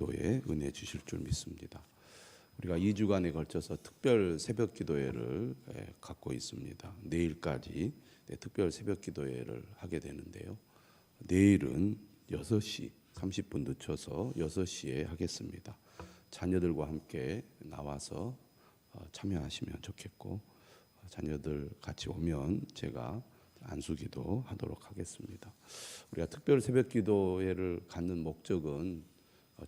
기도에 은혜 주실 줄 믿습니다. 우리가 2주간에 걸쳐서 특별 새벽 기도회를 갖고 있습니다. 내일까지 특별 새벽 기도회를 하게 되는데요. 내일은 6시 30분 늦춰서 6시에 하겠습니다. 자녀들과 함께 나와서 참여하시면 좋겠고, 자녀들 같이 오면 제가 안수기도 하도록 하겠습니다. 우리가 특별 새벽 기도회를 갖는 목적은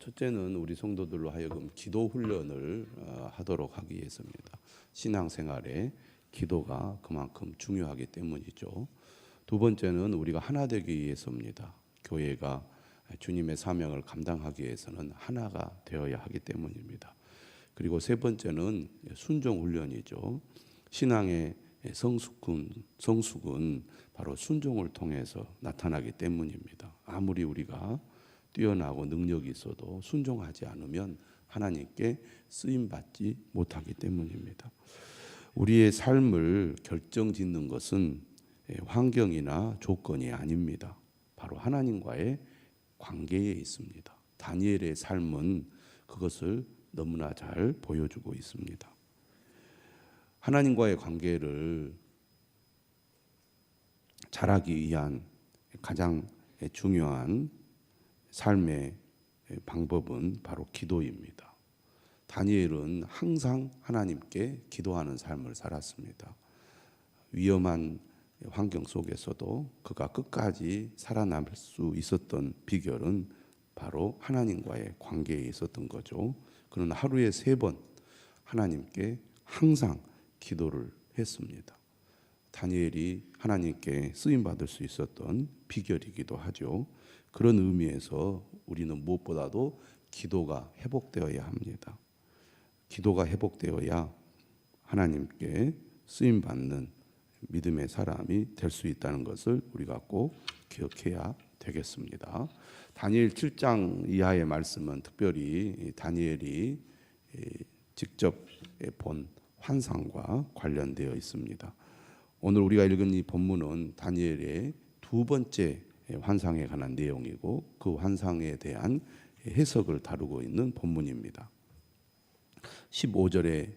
첫째는 우리 성도들로 하여금 기도 훈련을 하도록 하기 위해서입니다. 신앙생활에 기도가 그만큼 중요하기 때문이죠. 두 번째는 우리가 하나 되기 위해서입니다. 교회가 주님의 사명을 감당하기 위해서는 하나가 되어야 하기 때문입니다. 그리고 세 번째는 순종 훈련이죠. 신앙의 성숙은 바로 순종을 통해서 나타나기 때문입니다. 아무리 우리가 뛰어나고 능력이 있어도 순종하지 않으면 하나님께 쓰임받지 못하기 때문입니다. 우리의 삶을 결정짓는 것은 환경이나 조건이 아닙니다. 바로 하나님과의 관계에 있습니다. 다니엘의 삶은 그것을 너무나 잘 보여주고 있습니다. 하나님과의 관계를 잘하기 위한 가장 중요한 삶의 방법은 바로 기도입니다. 다니엘은 항상 하나님께 기도하는 삶을 살았습니다. 위험한 환경 속에서도 그가 끝까지 살아남을 수 있었던 비결은 바로 하나님과의 관계에 있었던 거죠. 그는 하루에 3번 하나님께 항상 기도를 했습니다. 다니엘이 하나님께 쓰임받을 수 있었던 비결이기도 하죠. 그런 의미에서 우리는 무엇보다도 기도가 회복되어야 합니다. 기도가 회복되어야 하나님께 쓰임받는 믿음의 사람이 될 수 있다는 것을 우리가 꼭 기억해야 되겠습니다. 다니엘 7장 이하의 말씀은 특별히 다니엘이 직접 본 환상과 관련되어 있습니다. 오늘 우리가 읽은 이 본문은 다니엘의 두 번째 환상에 관한 내용이고 그 환상에 대한 해석을 다루고 있는 본문입니다. 15절에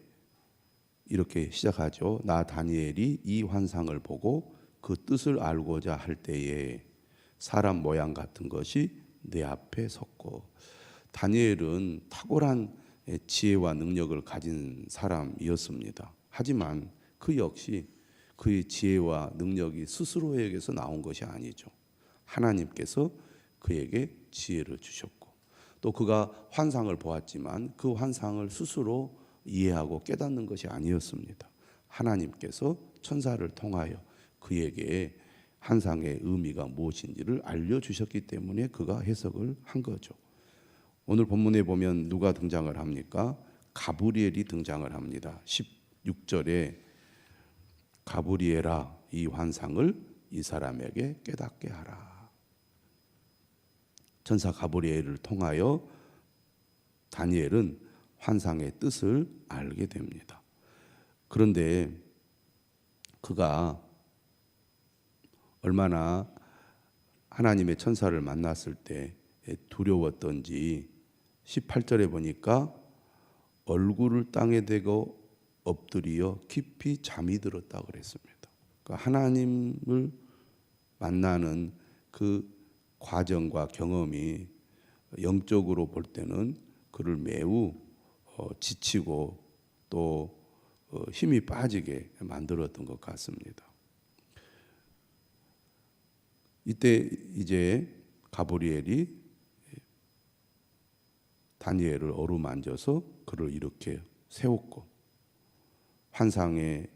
이렇게 시작하죠. 나 다니엘이 이 환상을 보고 그 뜻을 알고자 할 때에 사람 모양 같은 것이 내 앞에 섰고, 다니엘은 탁월한 지혜와 능력을 가진 사람이었습니다. 하지만 그 역시 그의 지혜와 능력이 스스로에게서 나온 것이 아니죠. 하나님께서 그에게 지혜를 주셨고, 또 그가 환상을 보았지만 그 환상을 스스로 이해하고 깨닫는 것이 아니었습니다. 하나님께서 천사를 통하여 그에게 환상의 의미가 무엇인지를 알려주셨기 때문에 그가 해석을 한 거죠. 오늘 본문에 보면 누가 등장을 합니까? 가브리엘이 등장을 합니다. 16절에 가브리엘아, 이 환상을 이 사람에게 깨닫게 하라. 천사 가브리엘을 통하여 다니엘은 환상의 뜻을 알게 됩니다. 그런데 그가 얼마나 하나님의 천사를 만났을 때 두려웠던지 18절에 보니까 얼굴을 땅에 대고 엎드려 깊이 잠이 들었다고 그랬습니다. 그러니까 하나님을 만나는 그 과정과 경험이 영적으로 볼 때는 그를 매우 지치고 또 힘이 빠지게 만들었던 것 같습니다. 이때 이제 가브리엘이 다니엘을 어루만져서 그를 이렇게 세웠고 환상의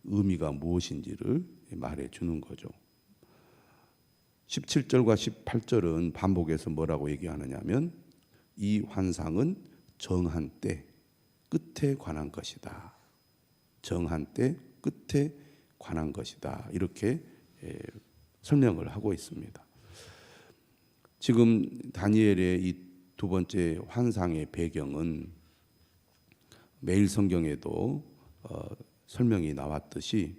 의미가 무엇인지를 말해 주는 거죠. 17절과 18절은 반복해서 뭐라고 얘기하느냐면 이 환상은 정한 때 끝에 관한 것이다. 정한 때 끝에 관한 것이다. 이렇게 설명을 하고 있습니다. 지금 다니엘의 이 두 번째 환상의 배경은 매일 성경에도 설명이 나왔듯이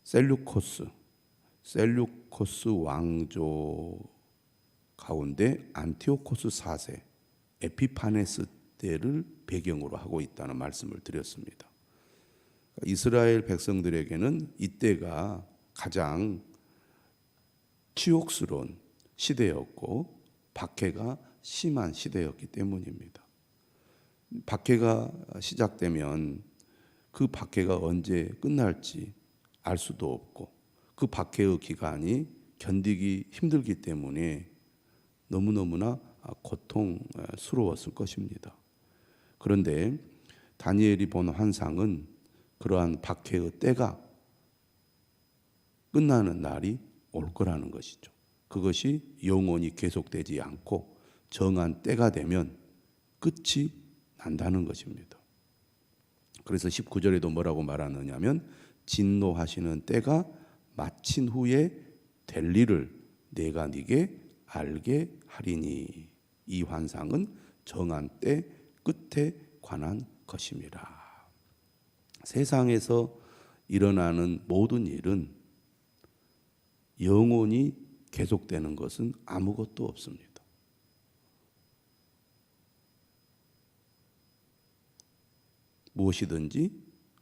셀루코스 왕조 가운데 안티오코스 4세, 에피파네스 때를 배경으로 하고 있다는 말씀을 드렸습니다. 이스라엘 백성들에게는 이때가 가장 치욕스러운 시대였고 박해가 심한 시대였기 때문입니다. 박해가 시작되면 그 박해가 언제 끝날지 알 수도 없고 그 박해의 기간이 견디기 힘들기 때문에 너무너무나 고통스러웠을 것입니다. 그런데 다니엘이 본 환상은 그러한 박해의 때가 끝나는 날이 올 거라는 것이죠. 그것이 영원히 계속되지 않고 정한 때가 되면 끝이 난다는 것입니다. 그래서 19절에도 뭐라고 말하느냐면 진노하시는 때가 마친 후에 될 일을 내가 네게 알게 하리니. 이 환상은 정한 때 끝에 관한 것임이라. 세상에서 일어나는 모든 일은 영원히 계속되는 것은 아무것도 없습니다. 무엇이든지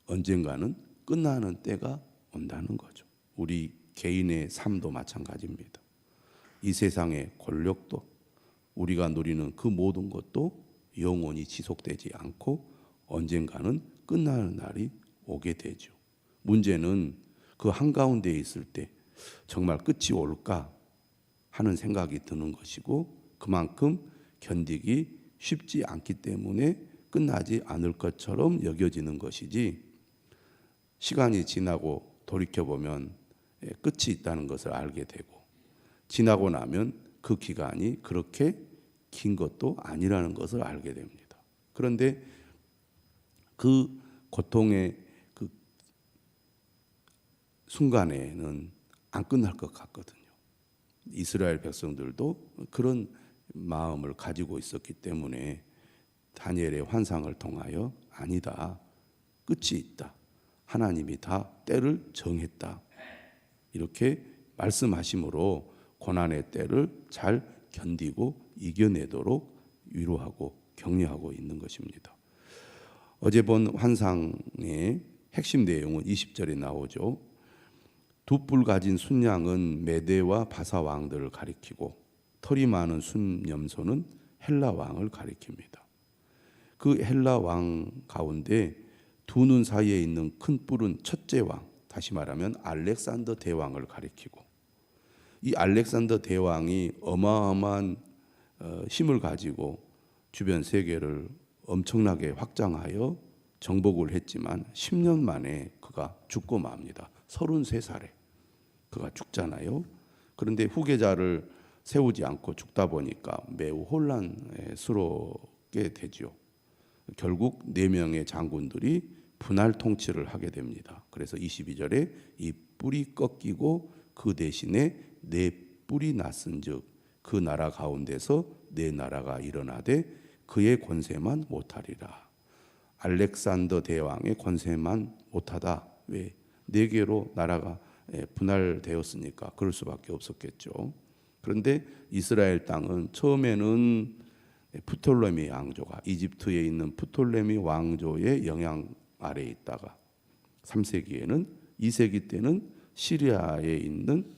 언젠가는 끝나는 때가 온다는 거죠. 우리 개인의 삶도 마찬가지입니다. 이 세상의 권력도 우리가 누리는 그 모든 것도 영원히 지속되지 않고 언젠가는 끝나는 날이 오게 되죠. 문제는 그 한가운데 있을 때 정말 끝이 올까 하는 생각이 드는 것이고 그만큼 견디기 쉽지 않기 때문에 끝나지 않을 것처럼 여겨지는 것이지 시간이 지나고 돌이켜보면 끝이 있다는 것을 알게 되고 지나고 나면 그 기간이 그렇게 긴 것도 아니라는 것을 알게 됩니다. 그런데 그 고통의 그 순간에는 안 끝날 것 같거든요. 이스라엘 백성들도 그런 마음을 가지고 있었기 때문에 다니엘의 환상을 통하여 아니다, 끝이 있다, 하나님이 다 때를 정했다 이렇게 말씀하심으로 고난의 때를 잘 견디고 이겨내도록 위로하고 격려하고 있는 것입니다. 어제 본 환상의 핵심 내용은 20절에 나오죠. 두 뿔 가진 순양은 메대와 바사 왕들을 가리키고 털이 많은 순염소는 헬라 왕을 가리킵니다. 그 헬라 왕 가운데 두 눈 사이에 있는 큰 뿔은 첫째 왕, 다시 말하면 알렉산더 대왕을 가리키고 이 알렉산더 대왕이 어마어마한 힘을 가지고 주변 세계를 엄청나게 확장하여 정복을 했지만 10년 만에 그가 죽고 맙니다. 33살에 그가 죽잖아요. 그런데 후계자를 세우지 않고 죽다 보니까 매우 혼란스럽게 되죠. 결국 4명의 장군들이 분할 통치를 하게 됩니다. 그래서 22절에 이 뿔이 꺾이고 그 대신에 4뿔이 났은즉 그 나라 가운데서 4나라가 일어나되 그의 권세만 못하리라. 알렉산더 대왕의 권세만 못하다. 왜? 4개로 나라가 분할되었으니까 그럴 수밖에 없었겠죠. 그런데 이스라엘 땅은 처음에는 프톨레미 왕조가 이집트에 있는 프톨레미 왕조의 영향 아래에 있다가 3세기에는 2세기 때는 시리아에 있는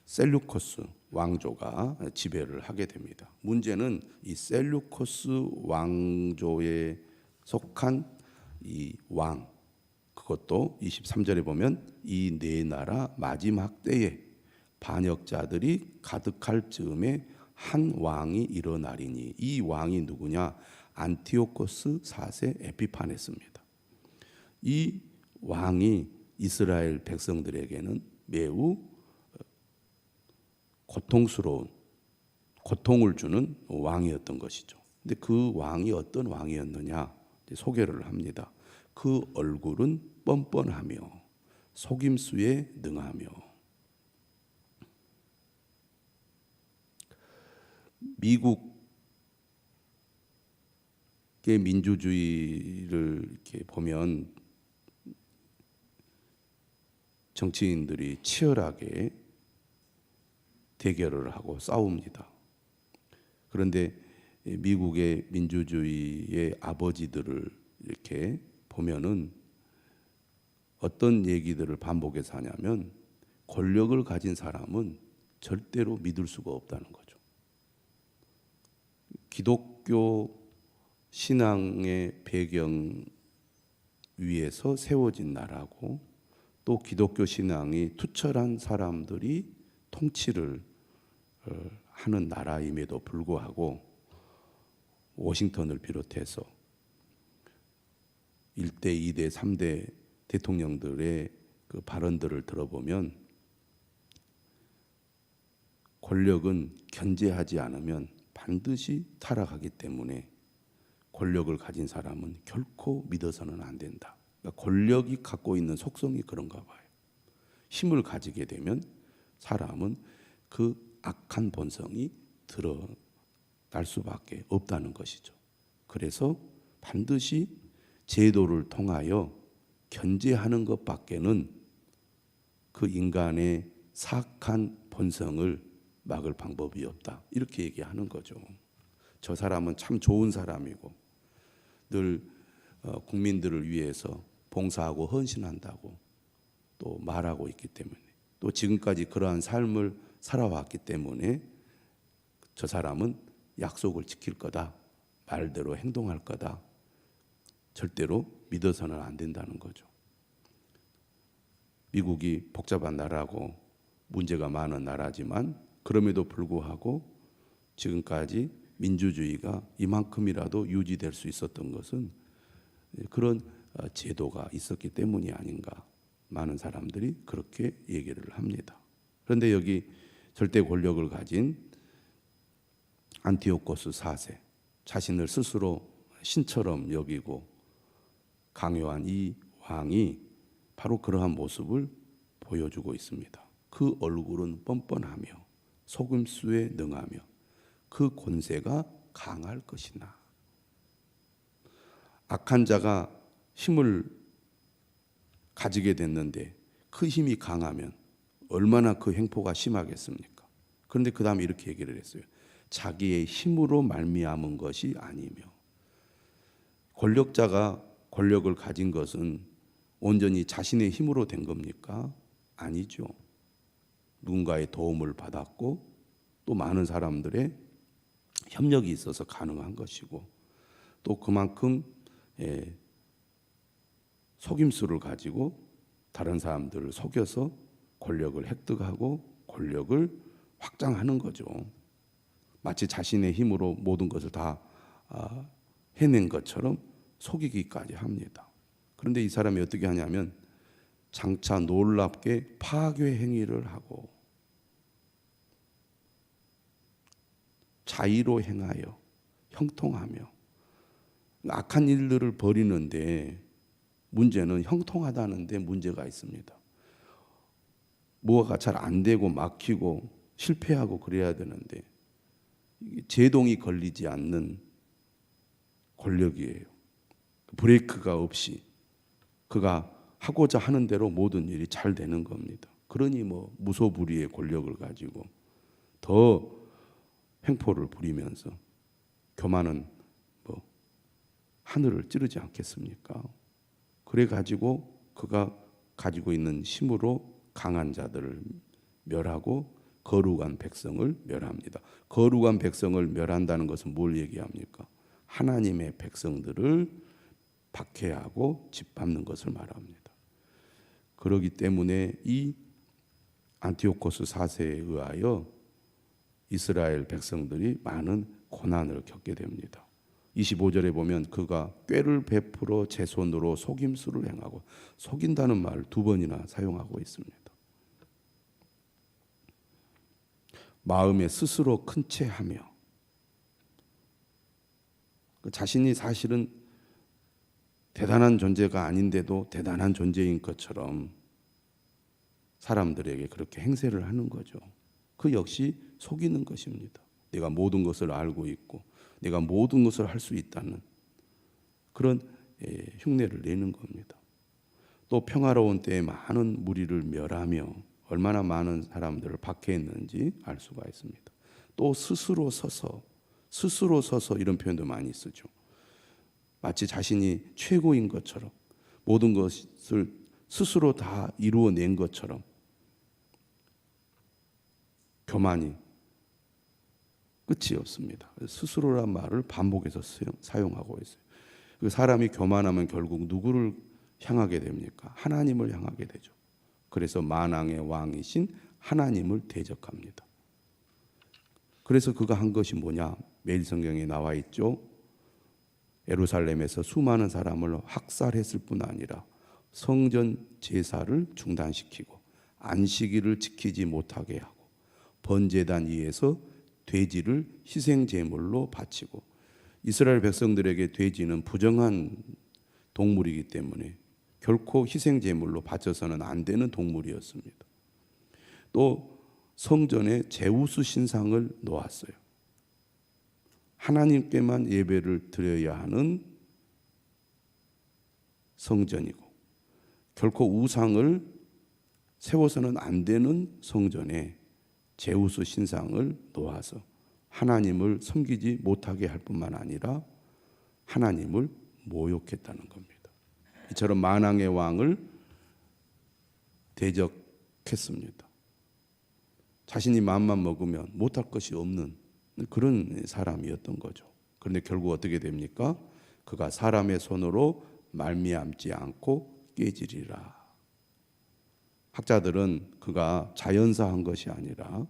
셀루코스 왕조가 지배를 하게 됩니다. 문제는 이 셀루코스 왕조에 속한 이 왕, 그것도 23절에 보면 이 4나라 마지막 때에 반역자들이 가득할 즈음에 한 왕이 일어나리니. 이 왕이 누구냐? 안티오코스 4세 에피파네스입니다. 이 왕이 이스라엘 백성들에게는 매우 고통을 주는 왕이었던 것이죠. 근데 그 왕이 어떤 왕이었느냐? 소개를 합니다. 그 얼굴은 뻔뻔하며 속임수에 능하며. 미국의 민주주의를 이렇게 보면 정치인들이 치열하게 대결을 하고 싸웁니다. 그런데 미국의 민주주의의 아버지들을 이렇게 보면은 어떤 얘기들을 반복해서 하냐면 권력을 가진 사람은 절대로 믿을 수가 없다는 거죠. 기독교 신앙의 배경 위에서 세워진 나라고 또 기독교 신앙이 투철한 사람들이 통치를 하는 나라임에도 불구하고 워싱턴을 비롯해서 1대, 2대, 3대 대통령들의 그 발언들을 들어보면 권력은 견제하지 않으면 반드시 타락하기 때문에 권력을 가진 사람은 결코 믿어서는 안 된다. 그러니까 권력이 갖고 있는 속성이 그런가 봐요. 힘을 가지게 되면 사람은 그 악한 본성이 드러날 수밖에 없다는 것이죠. 그래서 반드시 제도를 통하여 견제하는 것밖에는 그 인간의 사악한 본성을 막을 방법이 없다. 이렇게 얘기하는 거죠. 저 사람은 참 좋은 사람이고 늘 국민들을 위해서 봉사하고 헌신한다고 또 말하고 있기 때문에 또 지금까지 그러한 삶을 살아왔기 때문에 저 사람은 약속을 지킬 거다. 말대로 행동할 거다. 절대로 믿어서는 안 된다는 거죠. 미국이 복잡한 나라고 문제가 많은 나라지만 그럼에도 불구하고 지금까지 민주주의가 이만큼이라도 유지될 수 있었던 것은 그런 제도가 있었기 때문이 아닌가. 많은 사람들이 그렇게 얘기를 합니다. 그런데 여기 절대 권력을 가진 안티오코스 4세, 자신을 스스로 신처럼 여기고 강요한 이 왕이 바로 그러한 모습을 보여주고 있습니다. 그 얼굴은 뻔뻔하며 속임수에 능하며 그 권세가 강할 것이나. 악한 자가 힘을 가지게 됐는데 그 힘이 강하면 얼마나 그 횡포가 심하겠습니까? 그런데 그 다음에 이렇게 얘기를 했어요. 자기의 힘으로 말미암은 것이 아니며. 권력자가 권력을 가진 것은 온전히 자신의 힘으로 된 겁니까? 아니죠. 누군가의 도움을 받았고 또 많은 사람들의 협력이 있어서 가능한 것이고 또 그만큼 속임수를 가지고 다른 사람들을 속여서 권력을 획득하고 권력을 확장하는 거죠. 마치 자신의 힘으로 모든 것을 다 해낸 것처럼 속이기까지 합니다. 그런데 이 사람이 어떻게 하냐면 장차 놀랍게 파괴 행위를 하고 자의로 행하여 형통하며 악한 일들을 벌이는데 문제는 형통하다는데 문제가 있습니다. 뭐가 잘 안 되고 막히고 실패하고 그래야 되는데 제동이 걸리지 않는 권력이에요. 브레이크가 없이 그가 하고자 하는 대로 모든 일이 잘 되는 겁니다. 그러니 무소불위의 권력을 가지고 더 횡포를 부리면서 교만은 하늘을 찌르지 않겠습니까? 그래 가지고 그가 가지고 있는 힘으로 강한 자들을 멸하고 거룩한 백성을 멸합니다. 거룩한 백성을 멸한다는 것은 뭘 얘기합니까? 하나님의 백성들을 박해하고 짓밟는 것을 말합니다. 그렇기 때문에 이 안티오코스 4세에 의하여 이스라엘 백성들이 많은 고난을 겪게 됩니다. 25절에 보면 그가 꾀를 베풀어 제 손으로 속임수를 행하고, 속인다는 말을 2번이나 사용하고 있습니다. 마음에 스스로 큰 채하며, 자신이 사실은 대단한 존재가 아닌데도 대단한 존재인 것처럼 사람들에게 그렇게 행세를 하는 거죠. 그 역시 속이는 것입니다. 내가 모든 것을 알고 있고 내가 모든 것을 할 수 있다는 그런 흉내를 내는 겁니다. 또 평화로운 때에 많은 무리를 멸하며 얼마나 많은 사람들을 박해했는지 알 수가 있습니다. 또 스스로 서서 스스로 서서 이런 표현도 많이 쓰죠. 마치 자신이 최고인 것처럼 모든 것을 스스로 다 이루어낸 것처럼 교만이 끝이 없습니다. 스스로란 말을 반복해서 사용하고 있어요. 그 사람이 교만하면 결국 누구를 향하게 됩니까? 하나님을 향하게 되죠. 그래서 만왕의 왕이신 하나님을 대적합니다. 그래서 그가 한 것이 뭐냐? 매일 성경에 나와 있죠. 예루살렘에서 수많은 사람을 학살했을 뿐 아니라 성전 제사를 중단시키고 안식일을 지키지 못하게 하고 번제단 위에서 돼지를 희생 제물로 바치고, 이스라엘 백성들에게 돼지는 부정한 동물이기 때문에 결코 희생 제물로 바쳐서는 안 되는 동물이었습니다. 또 성전에 제우스 신상을 놓았어요. 하나님께만 예배를 드려야 하는 성전이고 결코 우상을 세워서는 안 되는 성전에 제우스 신상을 놓아서 하나님을 섬기지 못하게 할 뿐만 아니라 하나님을 모욕했다는 겁니다. 이처럼 만왕의 왕을 대적했습니다. 자신이 마음만 먹으면 못할 것이 없는 그런 사람이었던 거죠. 그런데 결국 어떻게 됩니까? 그가 사람의 손으로 말미암지 않고 깨지리라. 학자들은 그가 자연사한 것이 아니라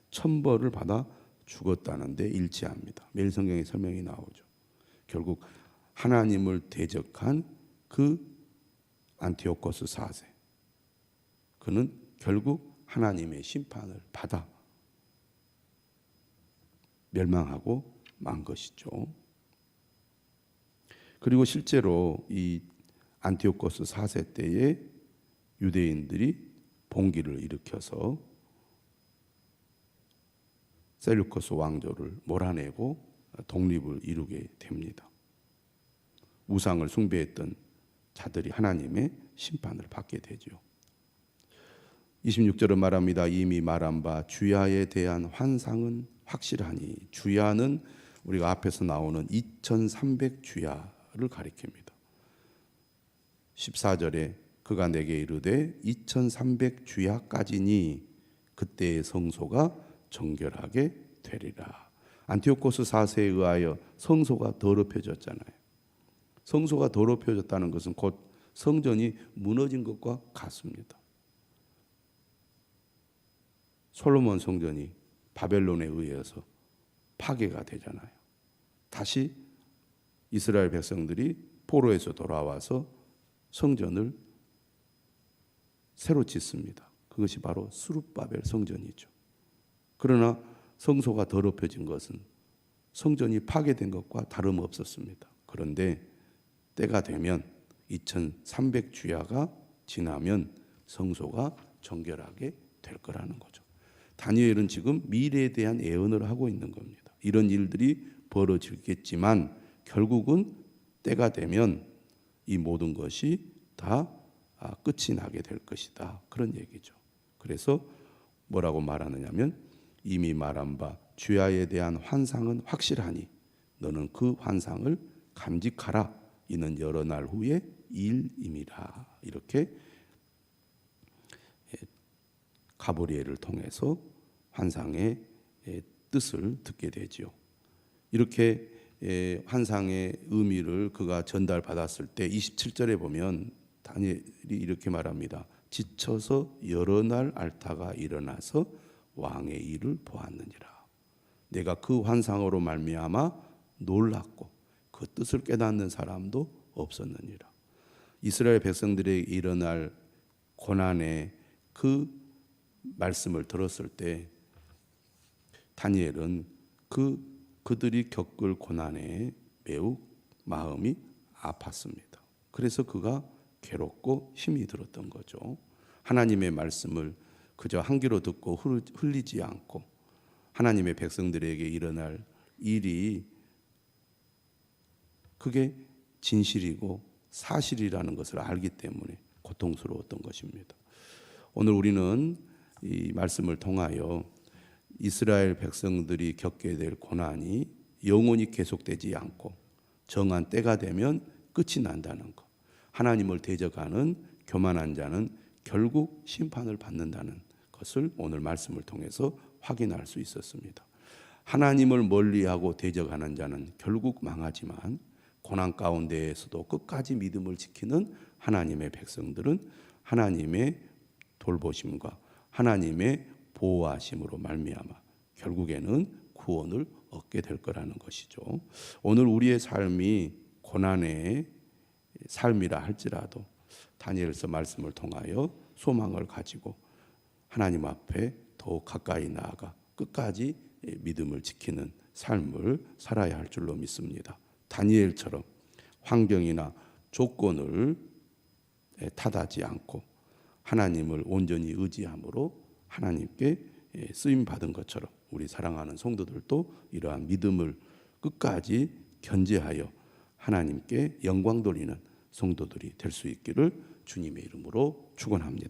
천벌을 받아 죽었다는데 일치합니다. 매일 성경에 설명이 나오죠. 결국 하나님을 대적한 그 안티오코스 4세, 그는 결국 하나님의 심판을 받아 멸망하고 만 것이죠. 그리고 실제로 이 안티오코스 4세 때에 유대인들이 봉기를 일으켜서 셀루코스 왕조를 몰아내고 독립을 이루게 됩니다. 우상을 숭배했던 자들이 하나님의 심판을 받게 되죠. 26절은 말합니다. 이미 말한 바 주야에 대한 환상은 확실하니, 주야는 우리가 앞에서 나오는 2300주야를 가리킵니다. 14절에 그가 내게 이르되 2300주야까지니 그때의 성소가 정결하게 되리라. 안티오코스 4세에 의하여 성소가 더럽혀졌잖아요. 성소가 더럽혀졌다는 것은 곧 성전이 무너진 것과 같습니다. 솔로몬 성전이 바벨론에 의해서 파괴가 되잖아요. 다시 이스라엘 백성들이 포로에서 돌아와서 성전을 새로 짓습니다. 그것이 바로 스룹바벨 성전이죠. 그러나 성소가 더럽혀진 것은 성전이 파괴된 것과 다름없었습니다. 그런데 때가 되면 2300주야가 지나면 성소가 정결하게 될 거라는 거죠. 다니엘은 지금 미래에 대한 예언을 하고 있는 겁니다. 이런 일들이 벌어지겠지만 결국은 때가 되면 이 모든 것이 다 끝이 나게 될 것이다. 그런 얘기죠. 그래서 뭐라고 말하느냐면 이미 말한 바 주야에 대한 환상은 확실하니 너는 그 환상을 감직하라. 이는 여러 날 후의 일임이라. 이렇게 가브리엘을 통해서 환상의 뜻을 듣게 되지요. 이렇게 환상의 의미를 그가 전달받았을 때 27절에 보면 다니엘이 이렇게 말합니다. 지쳐서 여러 날 앓다가 일어나서 왕의 일을 보았느니라. 내가 그 환상으로 말미암아 놀랐고 그 뜻을 깨닫는 사람도 없었느니라. 이스라엘 백성들에게 일어날 고난의 그 말씀을 들었을 때 다니엘은 그들이 겪을 고난에 매우 마음이 아팠습니다. 그래서 그가 괴롭고 힘이 들었던 거죠. 하나님의 말씀을 그저 한 귀로 듣고 흘리지 않고 하나님의 백성들에게 일어날 일이 그게 진실이고 사실이라는 것을 알기 때문에 고통스러웠던 것입니다. 오늘 우리는 이 말씀을 통하여 이스라엘 백성들이 겪게 될 고난이 영원히 계속되지 않고 정한 때가 되면 끝이 난다는 것. 하나님을 대적하는 교만한 자는 결국 심판을 받는다는 것을 오늘 말씀을 통해서 확인할 수 있었습니다. 하나님을 멀리하고 대적하는 자는 결국 망하지만 고난 가운데에서도 끝까지 믿음을 지키는 하나님의 백성들은 하나님의 돌보심과 하나님의 보호하심으로 말미암아 결국에는 구원을 얻게 될 거라는 것이죠. 오늘 우리의 삶이 고난의 삶이라 할지라도 다니엘서 말씀을 통하여 소망을 가지고 하나님 앞에 더욱 가까이 나아가 끝까지 믿음을 지키는 삶을 살아야 할 줄로 믿습니다. 다니엘처럼 환경이나 조건을 탓하지 않고 하나님을 온전히 의지함으로 하나님께 쓰임 받은 것처럼 우리 사랑하는 성도들도 이러한 믿음을 끝까지 견제하여 하나님께 영광 돌리는 성도들이 될 수 있기를 주님의 이름으로 축원합니다.